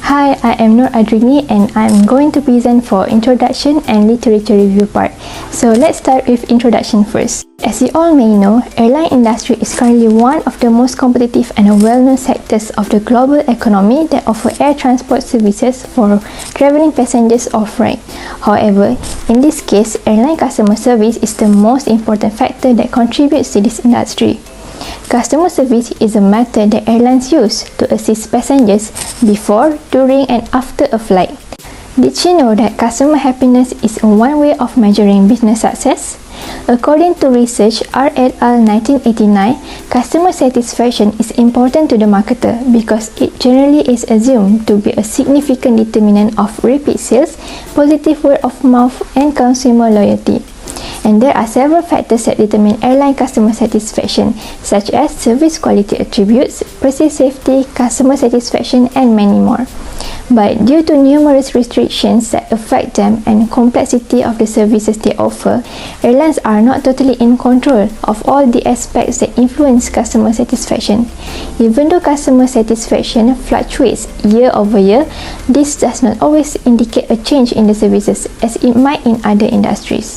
Hi, I am ADRINI and I am going to present for Introduction and Literature Review part. So let's start with Introduction first. As you all may know, airline industry is currently one of the most competitive and well-known sectors of the global economy that offer air transport services for travelling passengers or freight. However, in this case, airline customer service is the most important factor that contributes to this industry. Customer service is a method that airlines use to assist passengers before, during and after a flight. Did you know that customer happiness is one way of measuring business success? According to research R et al. 1989, customer satisfaction is important to the marketer because it generally is assumed to be a significant determinant of repeat sales, positive word of mouth and consumer loyalty. And there are several factors that determine airline customer satisfaction, such as service quality attributes, perceived safety, customer satisfaction, and many more. But due to numerous restrictions that affect them and complexity of the services they offer, airlines are not totally in control of all the aspects that influence customer satisfaction. Even though customer satisfaction fluctuates year over year, this does not always indicate a change in the services as it might in other industries.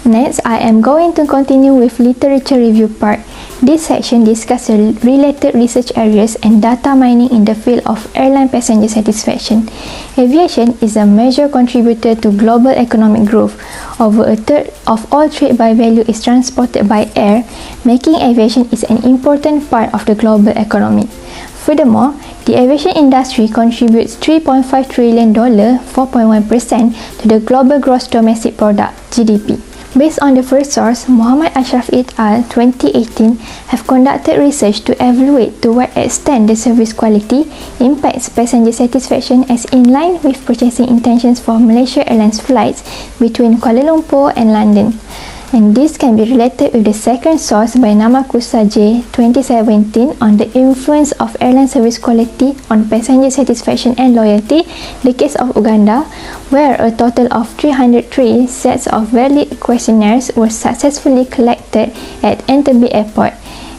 Next, I am going to continue with literature review part. This section discusses related research areas and data mining in the field of airline passenger satisfaction. Aviation is a major contributor to global economic growth. Over a third of all trade by value is transported by air, making aviation is an important part of the global economy. Furthermore, the aviation industry contributes $3.5 trillion, 4.1% to the global gross domestic product, GDP. Based on the first source, Muhammad Ashraf et al. 2018 have conducted research to evaluate to what extent the service quality impacts passenger satisfaction as in line with purchasing intentions for Malaysia Airlines flights between Kuala Lumpur and London. And this can be related with the second source by Namakusa J 2017 on the influence of airline service quality on passenger satisfaction and loyalty, the case of Uganda, where a total of 303 sets of valid questionnaires were successfully collected at Entebbe Airport.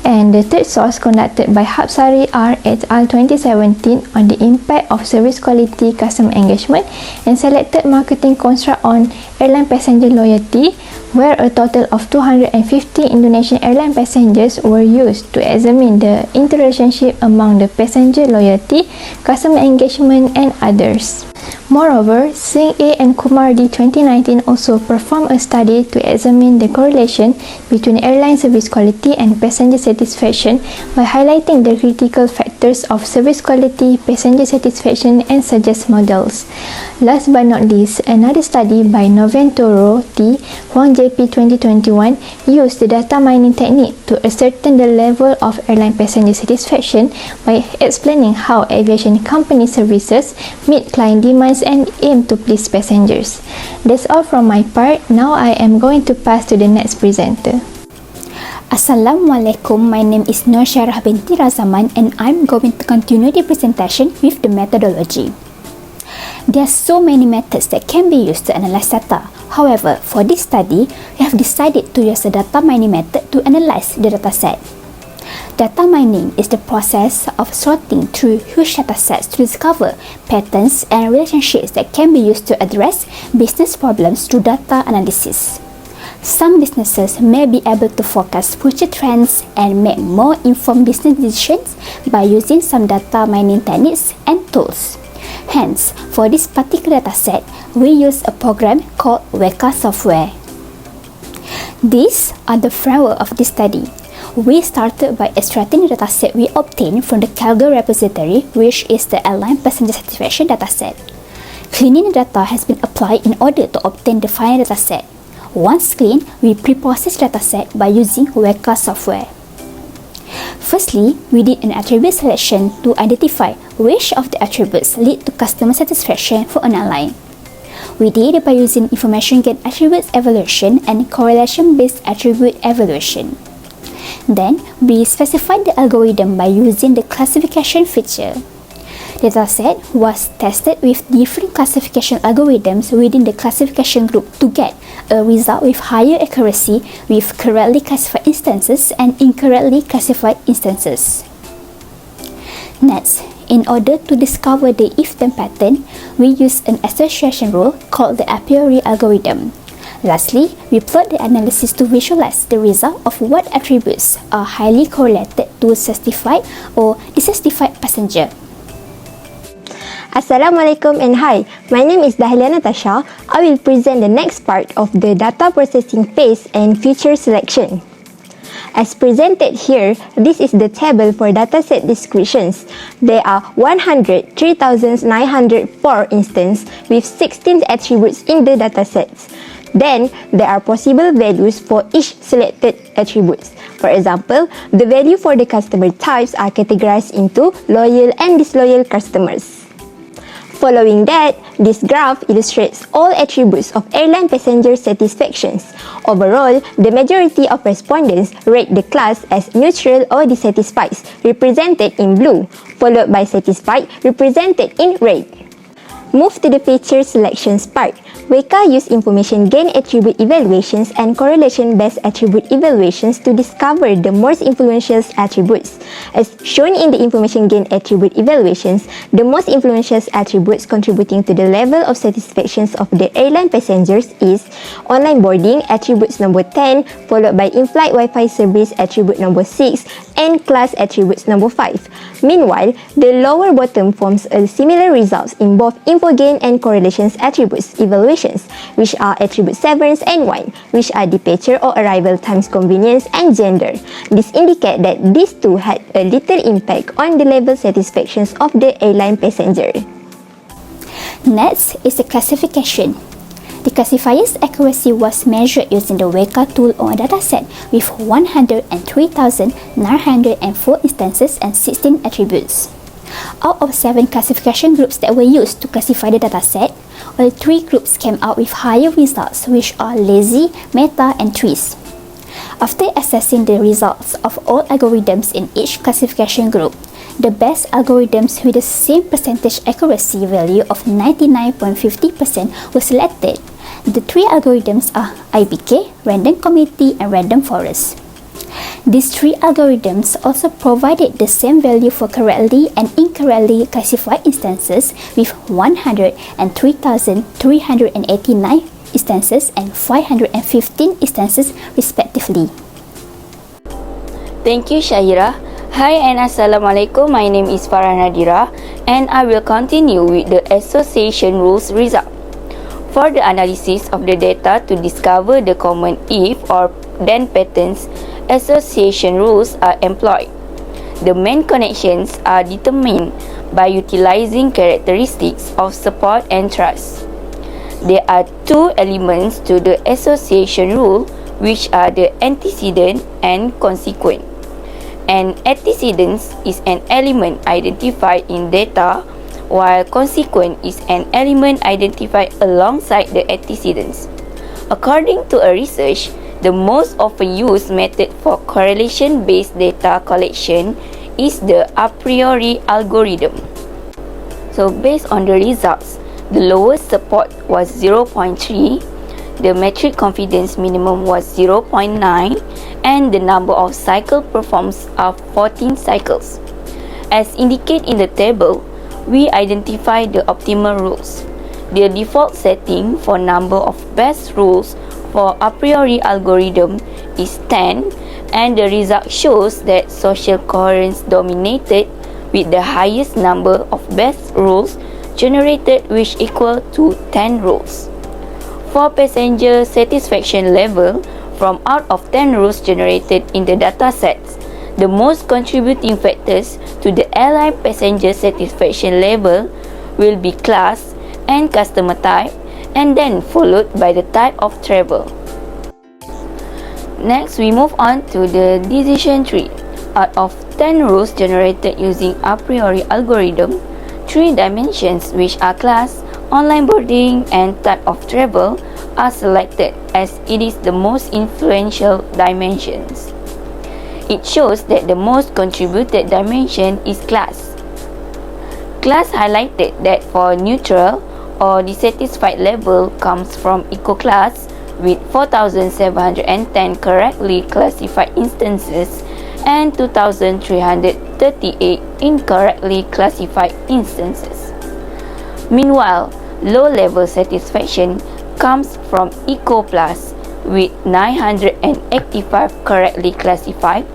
And the third source conducted by Hapsari R et al. 2017 on the impact of service quality customer engagement and selected marketing construct on airline passenger loyalty, where a total of 250 Indonesian airline passengers were used to examine the interrelationship among the passenger loyalty, customer engagement and others. Moreover, Singh A and Kumar D 2019 also performed a study to examine the correlation between airline service quality and passenger satisfaction by highlighting the critical factors of service quality, passenger satisfaction and suggest models. Last but not least, another study by Noventoro T, Huang JP 2021 used the data mining technique to ascertain the level of airline passenger satisfaction by explaining how aviation company services meet client demands and aim to please passengers. That's all from my part. Now I am going to pass to the next presenter. Assalamualaikum, my name is NURSYAHIRAH binti RAZAMAN and I'm going to continue the presentation with the methodology. There are so many methods that can be used to analyze data. However, for this study, we have decided to use the data mining method to analyze the dataset. Data mining is the process of sorting through huge datasets to discover patterns and relationships that can be used to address business problems through data analysis. Some businesses may be able to forecast future trends and make more informed business decisions by using some data mining techniques and tools. Hence, for this particular dataset, we use a program called Weka software. These are the framework of this study. We started by extracting the dataset we obtained from the cargo repository, which is the airline passenger satisfaction dataset. Cleaning the data has been applied in order to obtain the final dataset. Once cleaned, we pre-process the dataset by using Weka software. Firstly, we did an attribute selection to identify which of the attributes lead to customer satisfaction for an airline. We did it by using information gain attributes evaluation and correlation-based attribute evaluation. Then, we specified the algorithm by using the classification feature. The dataset was tested with different classification algorithms within the classification group to get a result with higher accuracy with correctly classified instances and incorrectly classified instances. Next, In order to discover the if-then pattern, we use an association rule called the a priori algorithm. Lastly, we plot the analysis to visualize the result of what attributes are highly correlated to satisfied or dissatisfied passenger. Assalamualaikum and hi, my name is Dahlia Natasha. I will present the next part of the data processing phase and feature selection. As presented here, this is the table for dataset descriptions. There are 103,904 instances with 16 attributes in the datasets. Then, there are possible values for each selected attributes. For example, the value for the customer types are categorized into loyal and disloyal customers. Following that, this graph illustrates all attributes of airline passenger satisfactions. Overall, the majority of respondents rate the class as neutral or dissatisfied, represented in blue, followed by satisfied, represented in red. Move to the feature selections part. Weka used information gain attribute evaluations and correlation-based attribute evaluations to discover the most influential attributes. As shown in the information gain attribute evaluations, the most influential attributes contributing to the level of satisfaction of the airline passengers is online boarding attributes number 10, followed by in-flight Wi-Fi service attribute number 6, and class attributes number 5. Meanwhile, the lower bottom forms a similar results in both info gain and correlations attributes evaluations, which are attribute 7 and 1, which are departure or arrival times, convenience, and gender. This indicates that these two had a little impact on the level satisfactions of the airline passenger. Next is the classification. The classifier's accuracy was measured using the Weka tool on a dataset with 103,904 instances and 16 attributes. Out of 7 classification groups that were used to classify the dataset, only 3 groups came out with higher results, which are lazy, meta, and twist. After assessing the results of all algorithms in each classification group, the best algorithms with the same percentage accuracy value of 99.50% were selected. The 3 algorithms are IBK, Random Community, and Random Forest. These 3 algorithms also provided the same value for correctly and incorrectly classified instances with 103,389 instances and 515 instances respectively. Thank you, Syahirah. Hi and Assalamualaikum. My name is NADHIRAH and I will continue with the association rules result. For the analysis of the data to discover the common if or then patterns, association rules are employed. The main connections are determined by utilizing characteristics of support and trust. There are 2 elements to the association rule, which are the antecedent and consequent. An antecedent is an element identified in data, while consequent is an element identified alongside the antecedents. According to a research, the most often used method for correlation-based data collection is the a priori algorithm. So based on the results, the lowest support was 0.3, the metric confidence minimum was 0.9, and the number of cycles performed are 14 cycles. As indicated in the table, we identify the optimal rules. The default setting for number of best rules for a priori algorithm is 10, and the result shows that social coherence dominated with the highest number of best rules generated, which equal to 10 rules. For passenger satisfaction level, from out of 10 rules generated in the datasets, the most contributing factors to the airline passenger satisfaction level will be class and customer type, and then followed by the type of travel. Next, we move on to the decision tree. Out of 10 rules generated using a priori algorithm, 3 dimensions, which are class, online boarding, and type of travel, are selected as it is the most influential dimensions. It shows that the most contributed dimension is class. Class highlighted that for neutral or dissatisfied level comes from eco class with 4,710 correctly classified instances and 2,300 38 incorrectly classified instances. Meanwhile, low-level satisfaction comes from Eco Plus with 985 correctly classified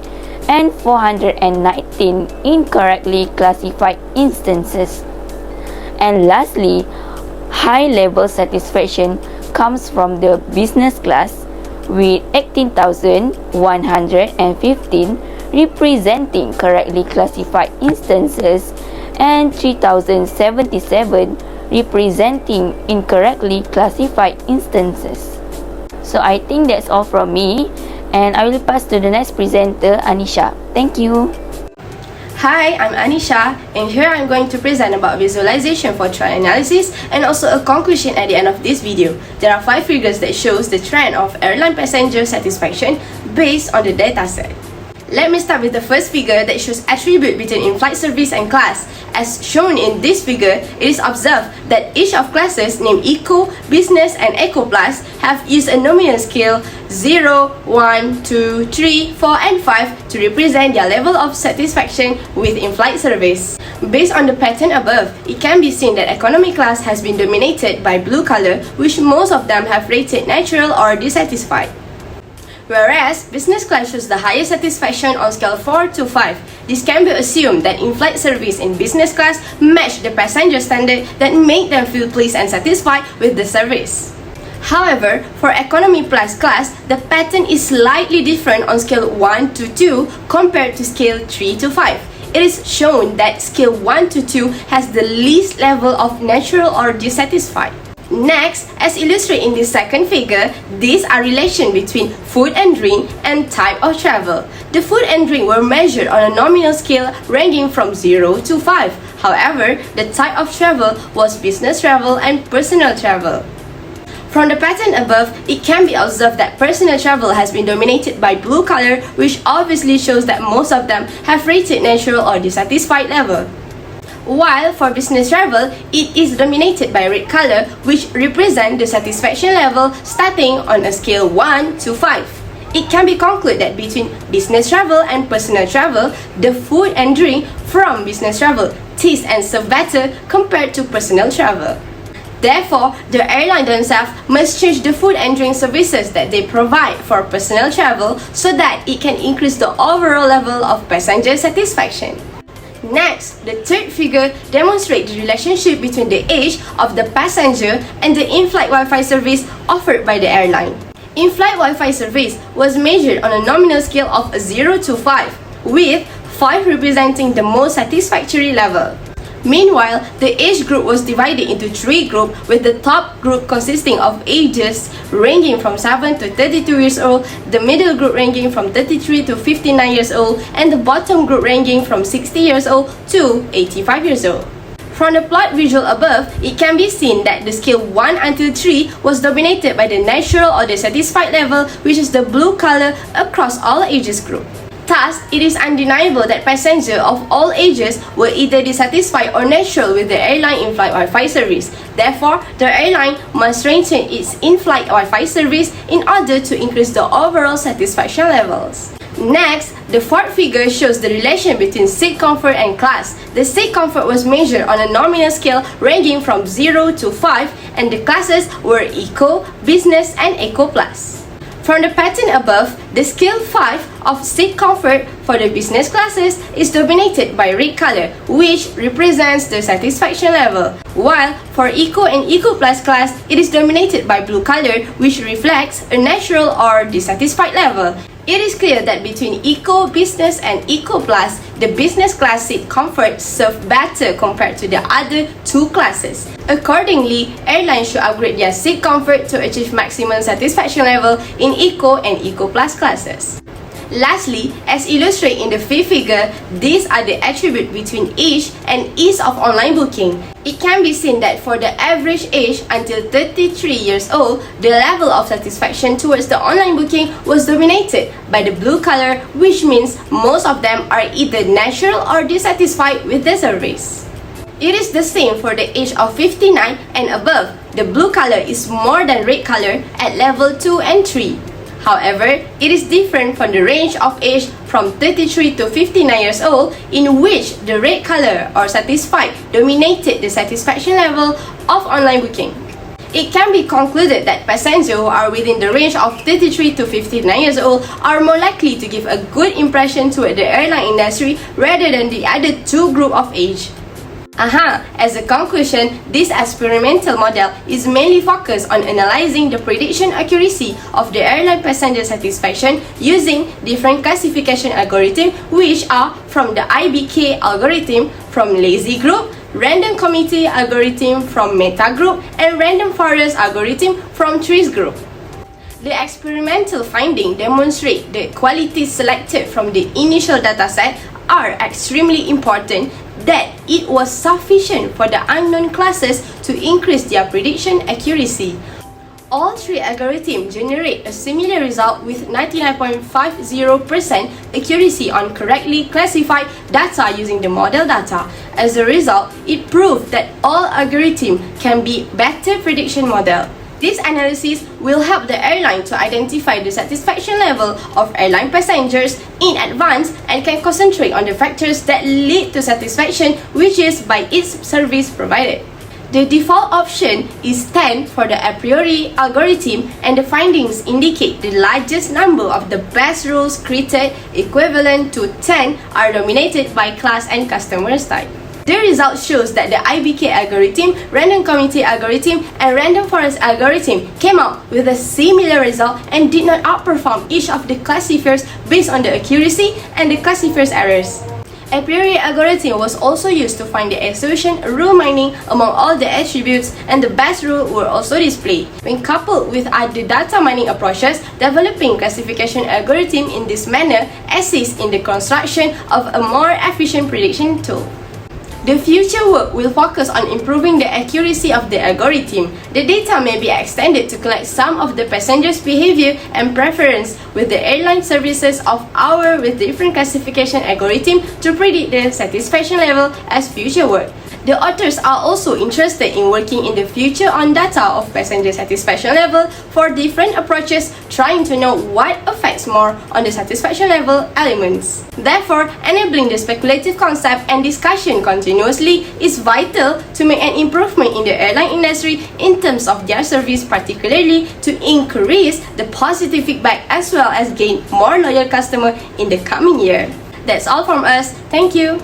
and 419 incorrectly classified instances. And lastly, high-level satisfaction comes from the business class with 18,115 representing correctly classified instances and 3,077 representing incorrectly classified instances. So I think that's all from me, and I will pass to the next presenter, ANISYA. Thank you. Hi, I'm ANISYA, and here I'm going to present about visualization for trend analysis and also a conclusion at the end of this video. There are 5 figures that shows the trend of airline passenger satisfaction based on the dataset. Let me start with the first figure that shows attribute between in-flight service and class. As shown in this figure, it is observed that each of classes named Eco, Business and Eco Plus have used a nominal scale 0, 1, 2, 3, 4 and 5 to represent their level of satisfaction with in-flight service. Based on the pattern above, it can be seen that economy class has been dominated by blue color, which most of them have rated neutral or dissatisfied. Whereas, business class shows the highest satisfaction on scale 4 to 5. This can be assumed that in-flight service in business class match the passenger standard that make them feel pleased and satisfied with the service. However, for economy plus class, the pattern is slightly different on scale 1 to 2 compared to scale 3 to 5. It is shown that scale 1 to 2 has the least level of neutral or dissatisfied. Next, as illustrated in this second figure, these are relation between food and drink and type of travel. The food and drink were measured on a nominal scale ranging from 0 to 5. However, the type of travel was business travel and personal travel. From the pattern above, it can be observed that personal travel has been dominated by blue color, which obviously shows that most of them have rated neutral or dissatisfied level. While for business travel, it is dominated by red color, which represent the satisfaction level starting on a scale 1 to 5. It can be concluded that between business travel and personal travel, the food and drink from business travel taste and serve better compared to personal travel. Therefore, the airline themselves must change the food and drink services that they provide for personal travel so that it can increase the overall level of passenger satisfaction. Next, the third figure demonstrates the relationship between the age of the passenger and the in-flight Wi-Fi service offered by the airline. In-flight Wi-Fi service was measured on a nominal scale of 0 to 5, with 5 representing the most satisfactory level. Meanwhile, the age group was divided into 3 groups, with the top group consisting of ages ranging from 7 to 32 years old, the middle group ranging from 33 to 59 years old, and the bottom group ranging from 60 years old to 85 years old. From the plot visual above, it can be seen that the scale 1 until 3 was dominated by the natural or the satisfied level, which is the blue color across all ages group. Thus, it is undeniable that passengers of all ages were either dissatisfied or neutral with the airline in-flight Wi-Fi service. Therefore, the airline must strengthen its in-flight Wi-Fi service in order to increase the overall satisfaction levels. Next, the fourth figure shows the relation between seat comfort and class. The seat comfort was measured on a nominal scale ranging from 0 to 5, and the classes were Eco, Business and Eco Plus. From the pattern above, the scale 5 of seat comfort for the business classes is dominated by red color, which represents the satisfaction level, while for Eco and Eco Plus class, it is dominated by blue color, which reflects a natural or dissatisfied level. It is clear that between Eco, Business and Eco Plus, the business class seat comfort served better compared to the other 2 classes. Accordingly, airlines should upgrade their seat comfort to achieve maximum satisfaction level in Eco and Eco Plus classes. Lastly, as illustrated in the fifth figure, these are the attributes between age and ease of online booking. It can be seen that for the average age until 33 years old, the level of satisfaction towards the online booking was dominated by the blue color, which means most of them are either natural or dissatisfied with the service. It is the same for the age of 59 and above. The blue color is more than red color at level 2 and 3. However, it is different from the range of age from 33 to 59 years old, in which the red color or satisfied dominated the satisfaction level of online booking. It can be concluded that passengers who are within the range of 33 to 59 years old are more likely to give a good impression toward the airline industry rather than the other two groups of age. As a conclusion, this experimental model is mainly focused on analyzing the prediction accuracy of the airline passenger satisfaction using different classification algorithms, which are from the IBK algorithm from Lazy Group, Random Committee algorithm from Meta Group, and Random Forest algorithm from Trees Group. The experimental findings demonstrate the qualities selected from the initial dataset are extremely important, that it was sufficient for the unknown classes to increase their prediction accuracy. All three algorithms generate a similar result with 99.50% accuracy on correctly classified data using the model data. As a result, it proved that all algorithms can be better prediction model. This analysis will help the airline to identify the satisfaction level of airline passengers in advance and can concentrate on the factors that lead to satisfaction, which is by its service provided. The default option is 10 for the a priori algorithm, and the findings indicate the largest number of the best rules created equivalent to 10 are dominated by class and customer type. The result shows that the IBK algorithm, Random Committee algorithm, and Random Forest algorithm came out with a similar result and did not outperform each of the classifiers based on the accuracy and the classifier's errors. A priori algorithm was also used to find the association rule mining among all the attributes, and the best rule were also displayed. When coupled with other data mining approaches, developing classification algorithm in this manner assists in the construction of a more efficient prediction tool. The future work will focus on improving the accuracy of the algorithm. The data may be extended to collect some of the passengers' behavior and preference with the airline services of our with different classification algorithm to predict the satisfaction level as future work. The authors are also interested in working in the future on data of passenger satisfaction level for different approaches, trying to know what affects more on the satisfaction level elements. Therefore, enabling the speculative concept and discussion continuously is vital to make an improvement in the airline industry in terms of their service, particularly to increase the positive feedback as well as gain more loyal customers in the coming year. That's all from us. Thank you.